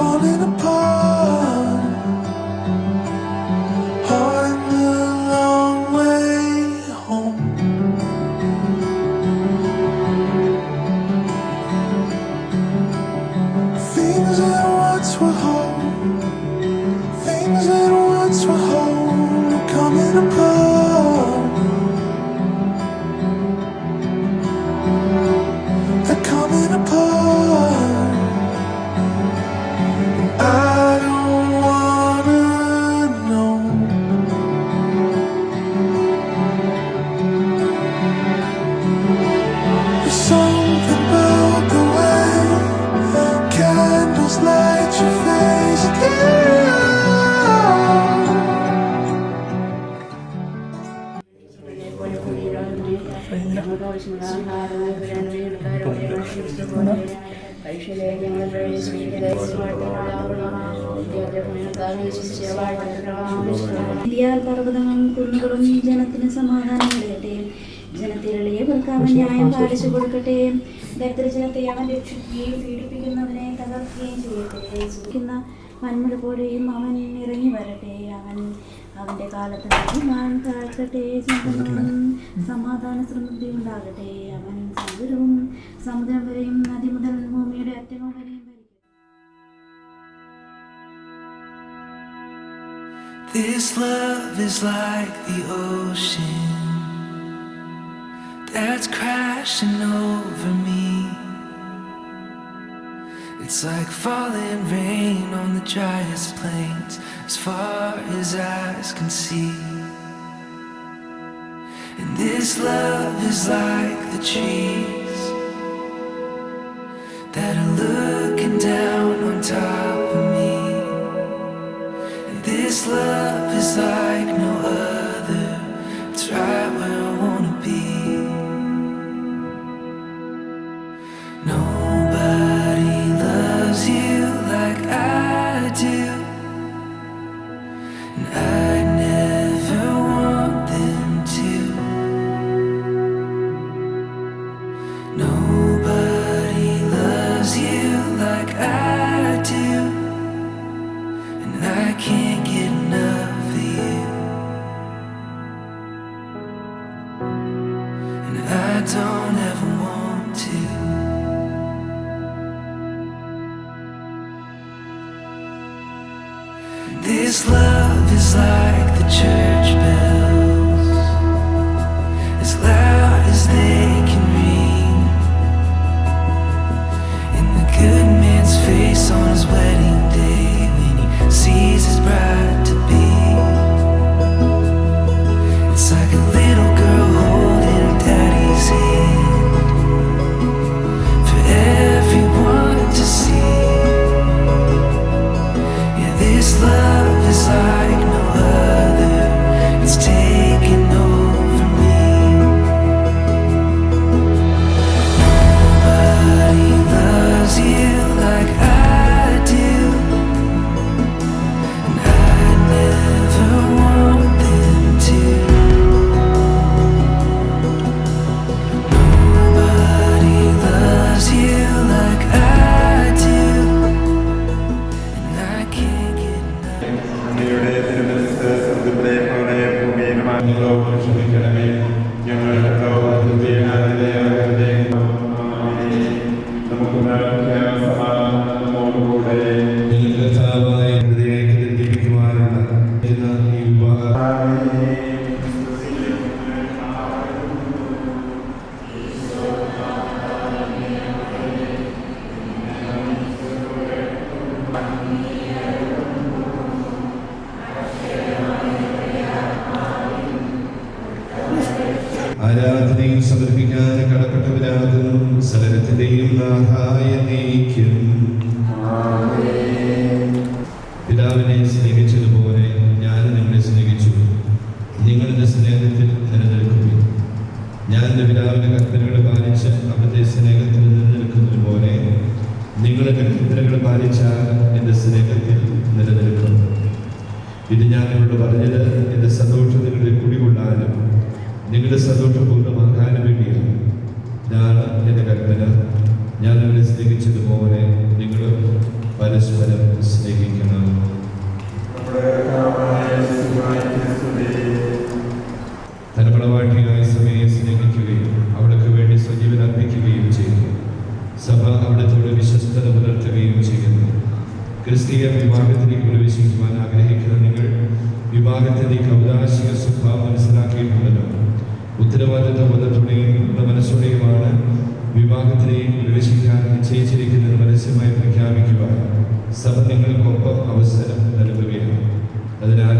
falling apart. On the long way home, things that once were whole, things that once were whole are coming apart. They're coming apart. I don't wanna know. There's something about the way candles light your face again. പർവ്വതങ്ങളും കുന്നുകളും ജനത്തിന് സമാധാനം നൽകട്ടെ. ജനത്തിലെളിയവർക്ക് അവൻ ന്യായം പാലിച്ചു കൊടുക്കട്ടെ. ദരിദ്രജനത്തെ അവൻ രക്ഷിക്കുകയും പീഡിപ്പിക്കുന്നവനെ തകർക്കുകയും ചെയ്യട്ടെ. സൂക്ഷിക്കുന്ന മന്മഴ പോലെയും അവൻ ഇറങ്ങി വരട്ടെ. അവന്റെ കാലത്ത് താഴ്ത്തട്ടെ. സമാധാന സമൃദ്ധി ഉണ്ടാകട്ടെ. അവൻ സമുദ്രവും സമുദ്രം വരെയും നദി മുതൽ ഭൂമിയുടെ അറ്റങ്ങൾ വരെയും This love is like the ocean that's crashing over me. It's like falling rain on the driest plains as far as eyes can see. And this love is like the trees that are looking down on top of me. This love is like no other. It's right where I wanna be. Nobody loves you like I do, and I never want them to. Nobody loves you like I do, and I can't get enough of you, and I don't ever want to. This love is like the church bells, as loud as they can ring, in the good man's face on his wedding day when he sees his bride to be. It's like a little girl holding her daddy's hand for everyone to see. Yeah, this love is like no other. It's taking over me. Nobody loves you like I do, and I never want them to. Nobody loves you like I do, and I can't get enough. അങ്ങയുടെ തിരുമനസ്സ് സ്വർഗ്ഗത്തിലെ പോലെ ഭൂമിയിലുമായി ക്ഷമിക്കണമേ. ഞങ്ങളുടെ നമുക്ക് സമാധാനത്തോടുകൂടെ ആരാധനയും സമർപ്പിക്കാൻ കടപ്പെട്ടവരാകുന്നു സകലത്തിന്റെയും നാഥായ നീക്കും. പിതാവിനെ സ്നേഹിച്ചതുപോലെ ഞാൻ നിങ്ങളെ സ്നേഹിച്ചു. നിങ്ങളുടെ സ്നേഹത്തിൽ നിലനിൽക്കുന്നു. ഞാൻ എൻ്റെ പിതാവിൻ്റെ കൽപ്പനകൾ പാലിച്ച് അവിടുത്തെ സ്നേഹത്തിൽ നിലനിൽക്കുന്നത് പോലെ നിങ്ങളുടെ കൽപ്പനകൾ പാലിച്ചാൽ എൻ്റെ സ്നേഹത്തിൽ നിലനിൽക്കുന്നു. ഇത് ഞാൻ നിങ്ങളോട് പറഞ്ഞത് എൻ്റെ സന്തോഷം നിങ്ങളുടെ കുടികൊള്ളാനും നിങ്ങളുടെ സന്തോഷം പൂർണ്ണമാക്കാനും വേണ്ടിയാണ്. ഇതാണ് എൻ്റെ കൽപ്പന. ഞാൻ നിങ്ങളെ സ്നേഹിച്ചതുപോലെ നിങ്ങളും പരസ്പരം സ്നേഹിക്കണം. തലമുറവാട്ടിയായ സഭയെ സ്നേഹിക്കുകയും അവൾക്ക് വേണ്ടി സ്വജീവൻ അർപ്പിക്കുകയും ചെയ്യുന്നു. സഭ അവിടത്തോട് വിശ്വസ്തത പുലർത്തുകയും ചെയ്യുന്നു. ക്രിസ്തീയ വിവാഹത്തിലേക്ക് പ്രവേശിക്കുവാൻ ആഗ്രഹിക്കുന്ന നിങ്ങൾ വിവാഹത്തിന്റെ കൗതാശിക സ്വഭാവം മനസ്സിലാക്കിയിട്ടുണ്ടല്ലോ. ഉത്തരവാദിത്വ ബോധത്തോടെയും മനസ്സോടെയുമാണ് വിവാഹത്തിലേക്ക് പ്രവേശിക്കാൻ നിശ്ചയിച്ചിരിക്കുന്നത് പരസ്യമായി പ്രഖ്യാപിക്കുവാൻ സഭ നിങ്ങൾക്കൊപ്പം അവസരം നൽകുകയാണ്. അതിനാൽ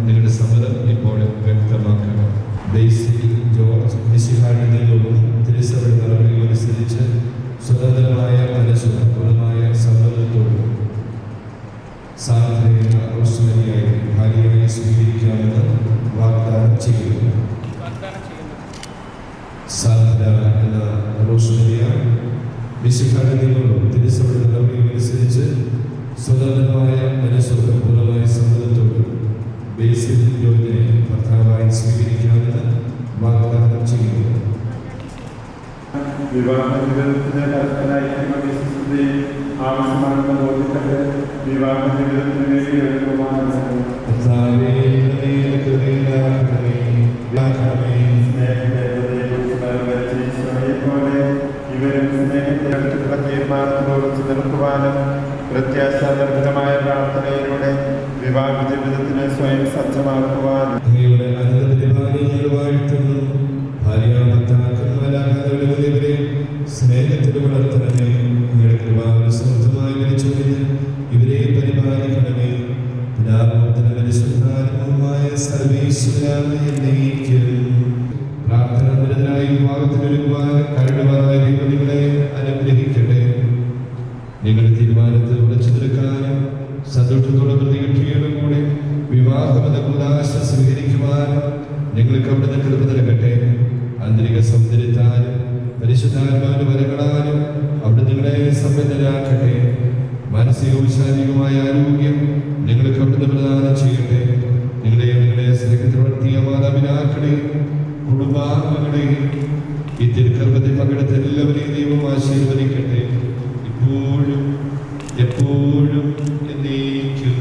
നിങ്ങളുടെ സമ്മതം ഇപ്പോൾ വ്യക്തമാക്കുക. ബേസിൽ ജോർജ് മിശിഹായുടെ നിയമവും തിരുസഭയുടെ നടപടികൾ അനുസരിച്ച് സ്വതന്ത്രമായ മനസ്സുപൂർണമായ സമ്മതത്തോടും സാന്ദ്രയ റോസ്മരിയായി ഭാര്യയായി സ്വീകരിക്കാമെന്ന് വാഗ്ദാനം ചെയ്യുന്നു. സാന്ദ്ര എന്ന റോസ്മരിയ മിശിഹായുടെ നിയമവും തിരുസഭയുടെ നടപടികൾ അനുസരിച്ച് സ്വതന്ത്രമായ മനസ്സുപൂർണമായ സമ്മതത്തോടും ബേസിൽ ജോർജിനെ ഭർത്താവായി സ്വീകരിക്കാമെന്ന് വാഗ്ദാനം ചെയ്യുന്നു. വിവാഹ ജീവിതത്തിന് പരസ്പര ഐക്യമത്യസ്ഥതയും ആവശ്യമാണെന്ന് ബോധ്യപ്പെട്ട് വിവാഹ ജീവിതത്തിന് വേണ്ടി ഒരുക്കുവാനും പോലെ ഇവരും സ്നേഹത്തിനടുത്തുള്ള തീരുമാനത്തോട് നിൽക്കുവാനും പ്രത്യാശാനിർഭരമായ പ്രാർത്ഥനയിലൂടെ വിവാഹ ജീവിതത്തിന് സ്വയം സജ്ജമാക്കുവാനും സ്നേഹത്തിന് വളർത്തണമേ. നിങ്ങളുടെ കൃപാവന സമൃദ്ധമായി വിളിച്ചൊഴിഞ്ഞ് ഇവരെ പരിപാലിക്കണമേ. പരിശുദ്ധാത്മാവുമായ സർവ്വേശ്വരായ പ്രാർത്ഥന നിരന്തരമായി വിവാഹത്തിനൊരുക്കുവാൻ കരുണവാനായ ദൈവം നിങ്ങളെ അനുഗ്രഹിക്കട്ടെ. നിങ്ങളുടെ തീരുമാനത്തിൽ ഉറച്ചു നിൽക്കാനും സന്തോഷത്തോടെ പ്രതികക്ഷയുടെ കൂടെ വിവാഹമെന്ന കൂദാശ സ്വീകരിക്കുവാനും നിങ്ങൾക്ക് അവിടുന്ന് കൃപ നൽകട്ടെ. ആന്തരിക സൗന്ദര്യത്താലും പരിശുദ്ധാത്മാവിന്റെ വരങ്ങളാലും അവിടെ നിങ്ങളെ സമ്പന്നരാക്കട്ടെ. മാനസികവും ശാരീരികവുമായ ആരോഗ്യം നിങ്ങൾക്ക് അവിടുന്ന് പ്രദാനം ചെയ്യട്ടെ. നിങ്ങളെ സ്നേഹത്തിൽ വളർത്തിയ മാതാപിതാക്കളെയും കുടുംബാംഗങ്ങളെയും ഈ തിരുക്കർമ്മത്തിൽ പങ്കെടുത്ത എല്ലാവരെയും ദൈവം ആശീർവദിക്കട്ടെ. ഇപ്പോഴും എപ്പോഴും എന്നേക്കും.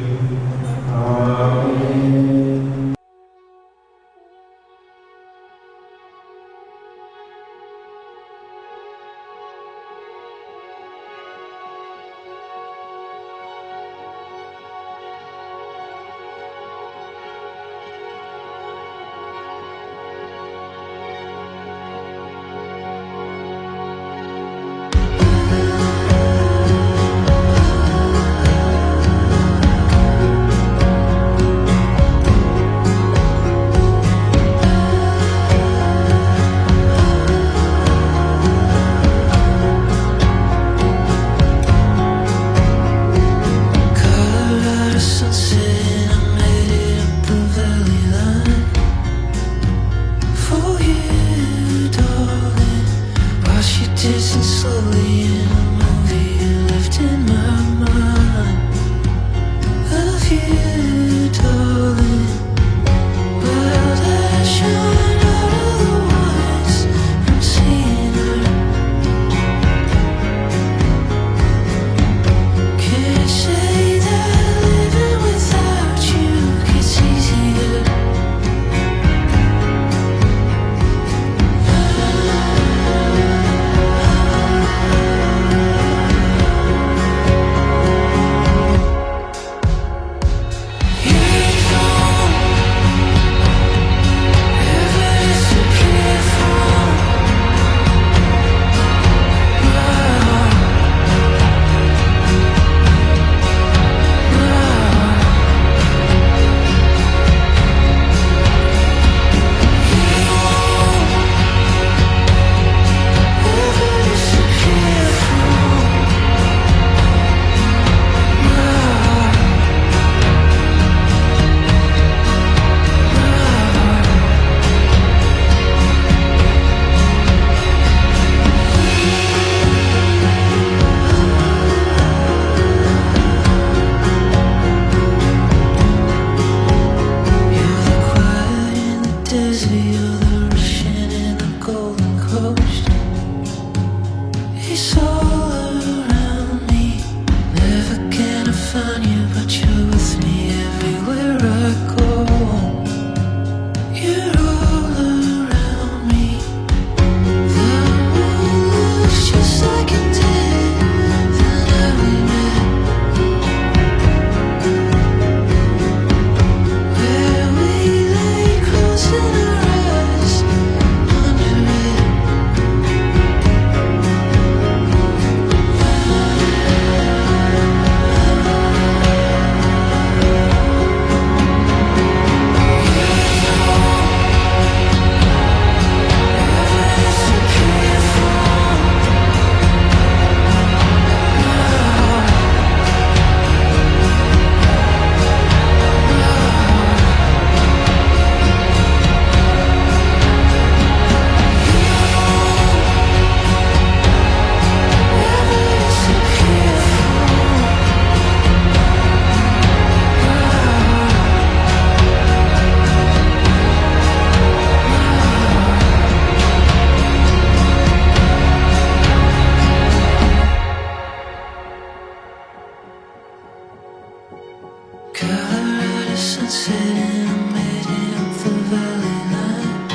sunset and I'm heading up the valley line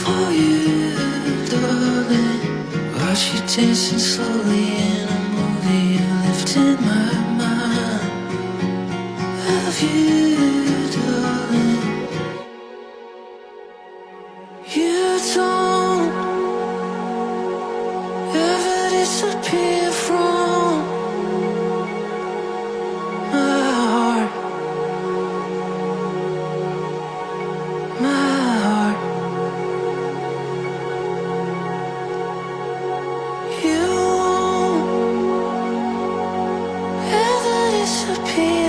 for you, darling. Watch you dancing slowly in a movie, you're lifting my mind. Of you, darling. You don't ever disappear from my heart, my heart. You won't ever disappear